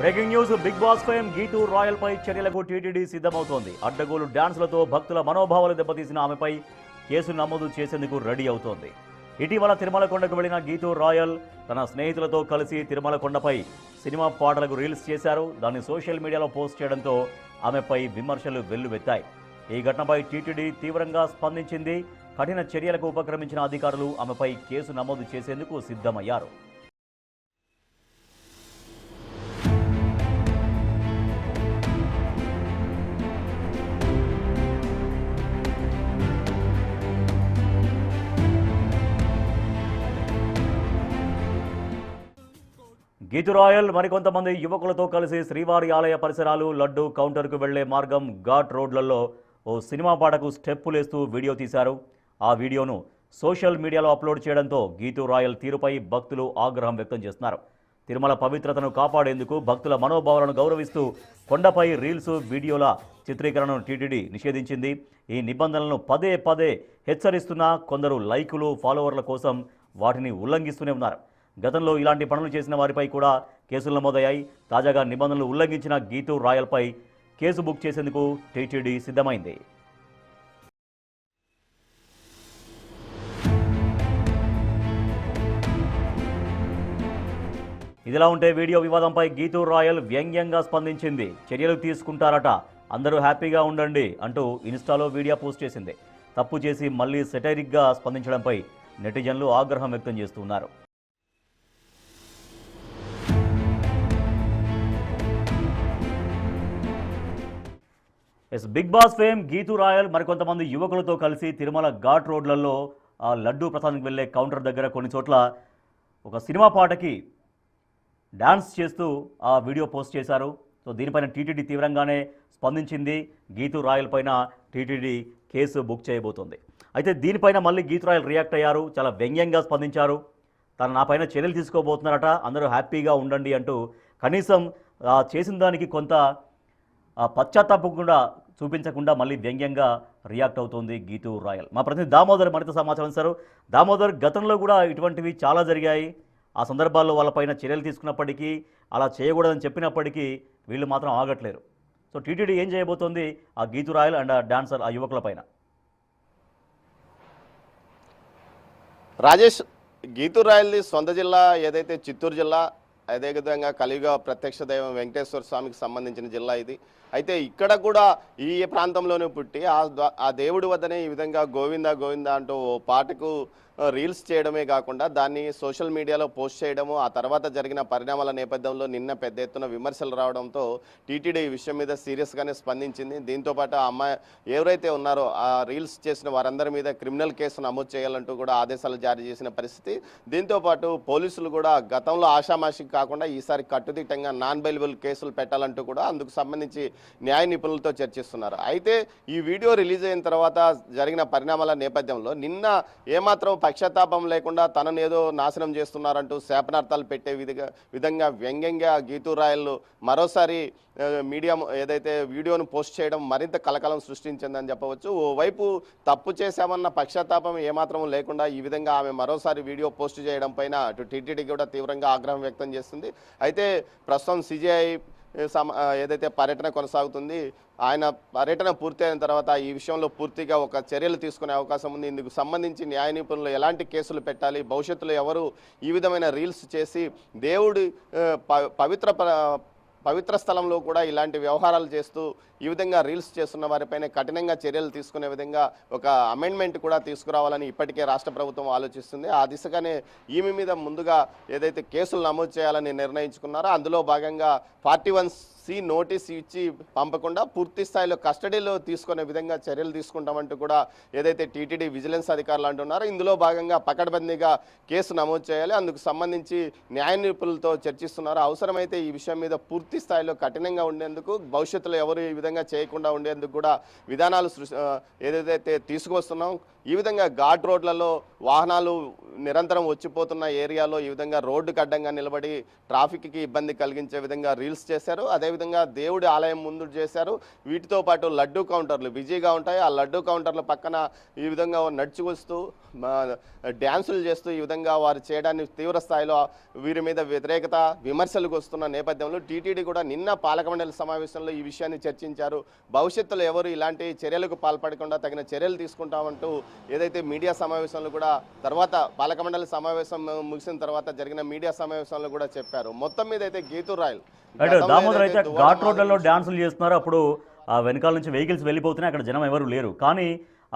Breaking news Bigg Boss fame Geethu Royal పై చర్యలకు TTD సిద్ధమవుతోంది. అడ్డగోలు డాన్స్లతో భక్తుల మనోభావాలు దెబ్బతీసిన ఆమెపై కేసు నమోదు చేసేందుకు రెడీ అవుతోంది. ఇటీవల తిరుమల కొండకు వెళ్లిన గీతూ రాయల్ తన స్నేహితులతో కలిసి తిరుమల కొండపై సినిమా పాటలకు రీల్స్ చేశారు. దాన్ని సోషల్ మీడియాలో పోస్ట్ చేయడంతో ఆమెపై విమర్శలు వెల్లువెత్తాయి. ఈ ఘటనపై టీటీడీ తీవ్రంగా స్పందించింది. కఠిన చర్యలకు ఉపక్రమించిన అధికారులు ఆమెపై కేసు నమోదు చేసేందుకు సిద్ధమయ్యారు. గీతూ రాయల్ మరికొంతమంది యువకులతో కలిసి శ్రీవారి ఆలయ పరిసరాలు, లడ్డు కౌంటర్కు వెళ్లే మార్గం, ఘాట్ రోడ్లలో ఓ సినిమా పాటకు స్టెప్పులేస్తూ వీడియో తీశారు. ఆ వీడియోను సోషల్ మీడియాలో అప్లోడ్ చేయడంతో గీతూ రాయల్ తీరుపై భక్తులు ఆగ్రహం వ్యక్తం చేస్తున్నారు. తిరుమల పవిత్రతను కాపాడేందుకు భక్తుల మనోభావాలను గౌరవిస్తూ కొండపై రీల్స్, వీడియోల చిత్రీకరణను టీటీడీ నిషేధించింది. ఈ నిబంధనలను పదే పదే హెచ్చరిస్తున్నా కొందరు లైకులు, ఫాలోవర్ల కోసం వాటిని ఉల్లంఘిస్తూనే ఉన్నారు. గతంలో ఇలాంటి పనులు చేసిన వారిపై కూడా కేసులు నమోదయ్యాయి. తాజాగా నిబంధనలు ఉల్లంఘించిన గీతూ రాయల్పై కేసు బుక్ చేసేందుకు టీటీడీ సిద్ధమైంది. ఇదిలా ఉంటే వీడియో వివాదంపై గీతూ రాయల్ వ్యంగ్యంగా స్పందించింది. చర్యలు తీసుకుంటారట, అందరూ హ్యాపీగా ఉండండి అంటూ ఇన్స్టాలో వీడియో పోస్ట్ చేసింది. తప్పు చేసి మళ్లీ సెటైరిక్గా స్పందించడంపై నెటిజన్లు ఆగ్రహం వ్యక్తం చేస్తున్నారు. Bigg Boss fame Geethu Royal మరికొంతమంది యువకులతో కలిసి తిరుమల ఘాట్ రోడ్లలో లడ్డూ ప్రసాదానికి వెళ్లే కౌంటర్ దగ్గర కొన్ని చోట్ల ఒక సినిమా పాటకి డాన్స్ చేస్తూ ఆ వీడియో పోస్ట్ చేశారు. సో దీనిపైన టీటీడీ తీవ్రంగానే స్పందించింది. గీతూ రాయల్ పైన టీటీడీ కేసు బుక్ చేయబోతోంది. అయితే దీనిపైన మళ్ళీ గీతూ రాయల్ రియాక్ట్ అయ్యారు. చాలా వ్యంగ్యంగా స్పందించారు. తను నా పైన చర్యలు తీసుకోబోతున్నారట, అందరూ హ్యాపీగా ఉండండి అంటూ కనీసం చేసిన దానికి కొంత పశ్చాత్తాపం కూడా చూపించకుండా మళ్ళీ వ్యంగ్యంగా రియాక్ట్ అవుతోంది గీతూ రాయల్. మా ప్రతినిధి దామోదర్ మరింత సమాచారం ఇస్తారు. దామోదర్, గతంలో కూడా ఇటువంటివి చాలా జరిగాయి. ఆ సందర్భాల్లో వాళ్ళపైన చర్యలు తీసుకున్నప్పటికీ, అలా చేయకూడదని చెప్పినప్పటికీ వీళ్ళు మాత్రం ఆగట్లేరు. సో టీటీడీ ఏం చేయబోతోంది ఆ గీతూ రాయల్ అండ్ డాన్సర్ ఆ యువకులపైన? రాజేష్, గీతూ రాయల్ది సొంత జిల్లా ఏదైతే చిత్తూరు జిల్లా, అదేవిధంగా కలియుగ ప్రత్యక్ష దైవం వెంకటేశ్వర స్వామికి సంబంధించిన జిల్లా ఇది. అయితే ఇక్కడ కూడా ఈ ప్రాంతంలోనే పుట్టి ఆ దేవుడి వద్దనే ఈ విధంగా గోవిందా గోవిందా అంటూ ఓ పాటకు రీల్స్ చేయడమే కాకుండా దాన్ని సోషల్ మీడియాలో పోస్ట్ చేయడము, ఆ తర్వాత జరిగిన పరిణామాల నేపథ్యంలో నిన్న పెద్ద ఎత్తున విమర్శలు రావడంతో టీటీడీ ఈ విషయం మీద సీరియస్గానే స్పందించింది. దీంతోపాటు ఆ అమ్మాయి ఎవరైతే ఉన్నారో ఆ రీల్స్ చేసిన వారందరి మీద క్రిమినల్ కేసు నమోదు చేయాలంటూ కూడా ఆదేశాలు జారీ చేసిన పరిస్థితి. దీంతోపాటు పోలీసులు కూడా గతంలో ఆషామాషికి కాకుండా ఈసారి కట్టుదిట్టంగా నాన్ బెయిలబుల్ కేసులు పెట్టాలంటూ కూడా అందుకు సంబంధించి న్యాయ నిపుణులతో చర్చిస్తున్నారు. అయితే ఈ వీడియో రిలీజ్ అయిన తర్వాత జరిగిన పరిణామాల నేపథ్యంలో నిన్న ఏమాత్రం పక్షతాపం లేకుండా తనను ఏదో నాశనం చేస్తున్నారంటూ శాపనార్థాలు పెట్టే విధంగా వ్యంగ్యంగా గీతూ రాయల్ మరోసారి మీడియా ఏదైతే వీడియోను పోస్ట్ చేయడం మరింత కలకలం సృష్టించిందని చెప్పవచ్చు. ఓవైపు తప్పు చేశామన్న పక్షతాపం ఏమాత్రం లేకుండా ఈ విధంగా ఆమె మరోసారి వీడియో పోస్ట్ చేయడం పైన అటు టీటీడీ కూడా తీవ్రంగా ఆగ్రహం వ్యక్తం చేస్తుంది. అయితే ప్రస్తుతం సిజేఐ ఏదైతే పర్యటన కొనసాగుతుంది, ఆయన పర్యటన పూర్తయిన తర్వాత ఈ విషయంలో పూర్తిగా ఒక చర్యలు తీసుకునే అవకాశం ఉంది. ఇందుకు సంబంధించి న్యాయ నిపుణులు ఎలాంటి కేసులు పెట్టాలి, భవిష్యత్తులో ఎవరు ఈ విధమైన రీల్స్ చేసి దేవుడి పవిత్ర స్థలంలో కూడా ఇలాంటి వ్యవహారాలు చేస్తూ ఈ విధంగా రీల్స్ చేస్తున్న వారిపైన కఠినంగా చర్యలు తీసుకునే విధంగా ఒక అమెండ్మెంట్ కూడా తీసుకురావాలని ఇప్పటికే రాష్ట్ర ప్రభుత్వం ఆలోచిస్తుంది. ఆ దిశగానే ఈమె మీద ముందుగా ఏదైతే కేసులు నమోదు చేయాలని నిర్ణయించుకున్నారో అందులో భాగంగా 41C నోటీస్ ఇచ్చి పంపకుండా పూర్తి స్థాయిలో కస్టడీలో తీసుకునే విధంగా చర్యలు తీసుకుంటామంటూ కూడా ఏదైతే టీటీడీ విజిలెన్స్ అధికారులు అంటున్నారో ఇందులో భాగంగా పకడ్బందీగా కేసు నమోదు చేయాలి. అందుకు సంబంధించి న్యాయ నిపుణులతో చర్చిస్తున్నారు. అవసరమైతే ఈ విషయం మీద పూర్తి స్థాయిలో కఠినంగా ఉండేందుకు, భవిష్యత్తులో ఎవరు ఈ విధంగా చేయకుండా ఉండేందుకు కూడా విధానాలు ఏదైతే తీసుకొస్తున్నాం. ఈ విధంగా ఘాట్ రోడ్లలో వాహనాలు నిరంతరం వచ్చిపోతున్న ఏరియాలో ఈ విధంగా రోడ్డుకు అడ్డంగా నిలబడి ట్రాఫిక్కి ఇబ్బంది కలిగించే విధంగా రీల్స్ చేశారు. అదేవిధంగా దేవుడి ఆలయం ముందు చేశారు. వీటితో పాటు లడ్డూ కౌంటర్లు బిజీగా ఉంటాయి. ఆ లడ్డూ కౌంటర్ల పక్కన ఈ విధంగా నడిచి వస్తూ డ్యాన్సులు చేస్తూ ఈ విధంగా వారు చేయడాన్ని తీవ్ర స్థాయిలో వీరి మీద వ్యతిరేకత విమర్శలకు వస్తున్న నేపథ్యంలో టీటీడీ కూడా నిన్న పాలక మండలి సమావేశంలో ఈ విషయాన్ని చర్చించారు. భవిష్యత్తులో ఎవరు ఇలాంటి చర్యలకు పాల్పడకుండా తగిన చర్యలు తీసుకుంటామంటూ ఏదైతే మీడియా సమావేశంలో కూడా తర్వాత పాలక మండలి సమావేశం ముగిసిన తర్వాత జరిగిన మీడియా సమావేశంలో కూడా చెప్పారు. మొత్తం మీద అయితే గీతూ రాయల్ దామోదర్ అయితే ఘాట్ రోడ్లలో డ్యాన్సులు చేస్తున్నారు. అప్పుడు ఆ వెనకాల నుంచి వెహికల్స్ వెళ్ళిపోతున్నాయి, అక్కడ జనం ఎవరు లేరు. కానీ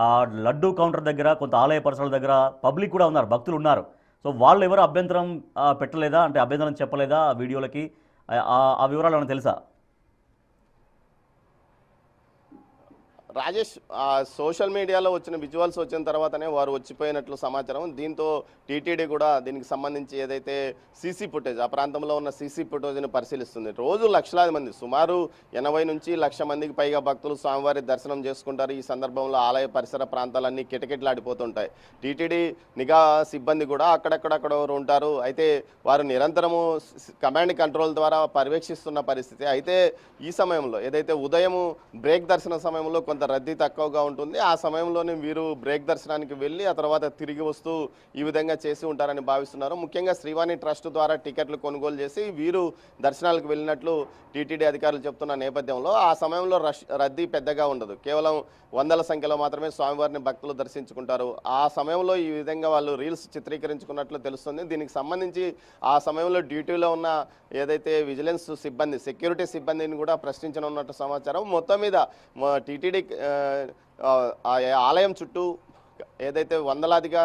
ఆ లడ్డూ కౌంటర్ దగ్గర కొంత ఆలయ పరిసరాల దగ్గర పబ్లిక్ కూడా ఉన్నారు, భక్తులు ఉన్నారు. సో వాళ్ళు ఎవరు అభ్యంతరం పెట్టలేదా, అంటే అభ్యంతరం చెప్పలేదా ఆ వీడియోలకి? ఆ వివరాలు ఏమైనా తెలుసా? రాజేష్, సోషల్ మీడియాలో వచ్చిన విజువల్స్ వచ్చిన తర్వాతనే వారు వచ్చిపోయినట్లు సమాచారం. దీంతో టీటీడీ కూడా దీనికి సంబంధించి ఏదైతే సీసీ ఫుటేజ్, ఆ ప్రాంతంలో ఉన్న సీసీ ఫుటేజ్ని పరిశీలిస్తుంది. రోజు లక్షలాది మంది, సుమారు 80 నుంచి 1,00,000 మందికి పైగా భక్తులు స్వామివారి దర్శనం చేసుకుంటారు. ఈ సందర్భంలో ఆలయ పరిసర ప్రాంతాలన్నీ కిటకిటలాడిపోతుంటాయి. టీటీడీ నిఘా సిబ్బంది కూడా అక్కడక్కడక్కడ ఉంటారు. అయితే వారు నిరంతరము కమాండ్ కంట్రోల్ ద్వారా పర్యవేక్షిస్తున్న పరిస్థితి. అయితే ఈ సమయంలో ఏదైతే ఉదయం బ్రేక్ దర్శన సమయంలో కొంత రద్దీ తక్కువగా ఉంటుంది. ఆ సమయంలోనే వీరు బ్రేక్ దర్శనానికి వెళ్ళి ఆ తర్వాత తిరిగి వస్తూ ఈ విధంగా చేసి ఉంటారని భావిస్తున్నారు. ముఖ్యంగా శ్రీవాణి ట్రస్ట్ ద్వారా టికెట్లు కొనుగోలు చేసి వీరు దర్శనాలకు వెళ్ళినట్లు టీటీడీ అధికారులు చెప్తున్న నేపథ్యంలో ఆ సమయంలో రద్దీ పెద్దగా ఉండదు. కేవలం వందల సంఖ్యలో మాత్రమే స్వామివారిని భక్తులు దర్శించుకుంటారు. ఆ సమయంలో ఈ విధంగా వాళ్ళు రీల్స్ చిత్రీకరించుకున్నట్లు తెలుస్తుంది. దీనికి సంబంధించి ఆ సమయంలో డ్యూటీలో ఉన్న ఏదైతే విజిలెన్స్ సిబ్బంది, సెక్యూరిటీ సిబ్బందిని కూడా ప్రశ్నించనున్నట్టు సమాచారం. మొత్తం మీద టీటీడీ ఆలయం చుట్టూ ఏదైతే వందలాదిగా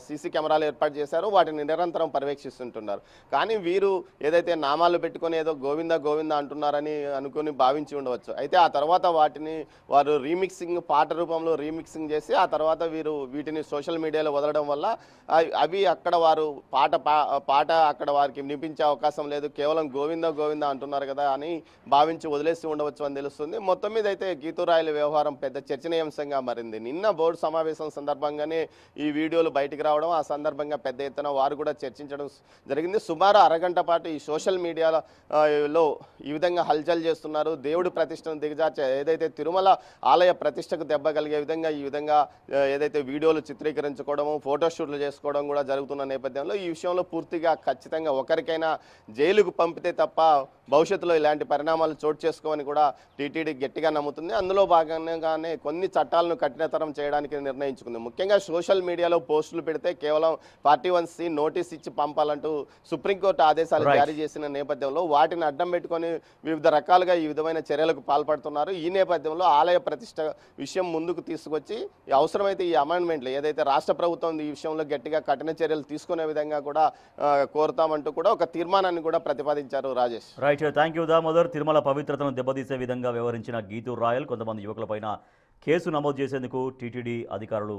సీసీ కెమెరాలు ఏర్పాటు చేశారో వాటిని నిరంతరం పర్యవేక్షిస్తుంటున్నారు. కానీ వీరు ఏదైతే నామాలు పెట్టుకొని ఏదో గోవింద గోవింద అంటున్నారని అనుకుని భావించి ఉండవచ్చు. అయితే ఆ తర్వాత వాటిని వారు రీమిక్సింగ్, పాట రూపంలో రీమిక్సింగ్ చేసి ఆ తర్వాత వీటిని సోషల్ మీడియాలో వదలడం వల్ల అవి అక్కడ వారు పాట అక్కడ వారికి వినిపించే అవకాశం లేదు, కేవలం గోవింద గోవింద అంటున్నారు కదా అని భావించి వదిలేసి ఉండవచ్చు అని తెలుస్తుంది. మొత్తం మీద అయితే గీతూరాయల వ్యవహారం పెద్ద చర్చనీయాంశంగా మారింది. నిన్న బోర్డు సమావేశం సందర్భంగానే ఈ వీడియోలు బయటికి రావడం, ఆ సందర్భంగా పెద్ద ఎత్తున వారు కూడా చర్చించడం జరిగింది. సుమారు అరగంట పాటు ఈ సోషల్ మీడియాలో ఈ విధంగా హల్చల్ చేస్తున్నారు. దేవుడి ప్రతిష్టను దిగజార్చే ఏదైతే తిరుమల ఆలయ ప్రతిష్టకు దెబ్బ కలిగే విధంగా ఈ విధంగా ఏదైతే వీడియోలు చిత్రీకరించుకోవడము, ఫోటోషూట్లు చేసుకోవడం కూడా జరుగుతున్న నేపథ్యంలో ఈ విషయంలో పూర్తిగా ఖచ్చితంగా ఒకరికైనా జైలుకు పంపితే తప్ప భవిష్యత్తులో ఇలాంటి పరిణామాలు చోటు చేసుకోవని కూడా టీటీడీ గట్టిగా నమ్ముతుంది. అందులో భాగంగానే కొన్ని చట్టాలను కఠినతరం చేయడానికి నిర్ణయించుకుంది. ముఖ్యంగా సోషల్ మీడియాలో పోస్టులు పెడితే కేవలం పార్టీ 1C నోటీస్ ఇచ్చి పంపాలంటూ సుప్రీంకోర్టు ఆదేశాలు జారీ చేసిన నేపథ్యంలో వాటిని అడ్డం పెట్టుకొని వివిధ రకాలుగా ఈ విధమైన చర్యలకు పాల్పడుతున్నారు. ఈ నేపథ్యంలో ఆలయ ప్రతిష్ట విషయం ముందుకు తీసుకొచ్చి అవసరమైతే ఈ అమెండ్మెంట్లు ఏదైతే రాష్ట్ర ప్రభుత్వం ఈ విషయంలో గట్టిగా కఠిన చర్యలు తీసుకునే విధంగా కూడా కోరుతామంటూ కూడా ఒక తీర్మానాన్ని కూడా ప్రతిపాదించారు. Rajesh, right, thank you Damodar. Tirumala పవిత్రతను దెబ్బతీసే విధంగా వ్యవహరించిన గీతూ రాయల్ కొంతమంది యువకులపైన కేసు నమోదు చేసేందుకు టీటీడీ అధికారులు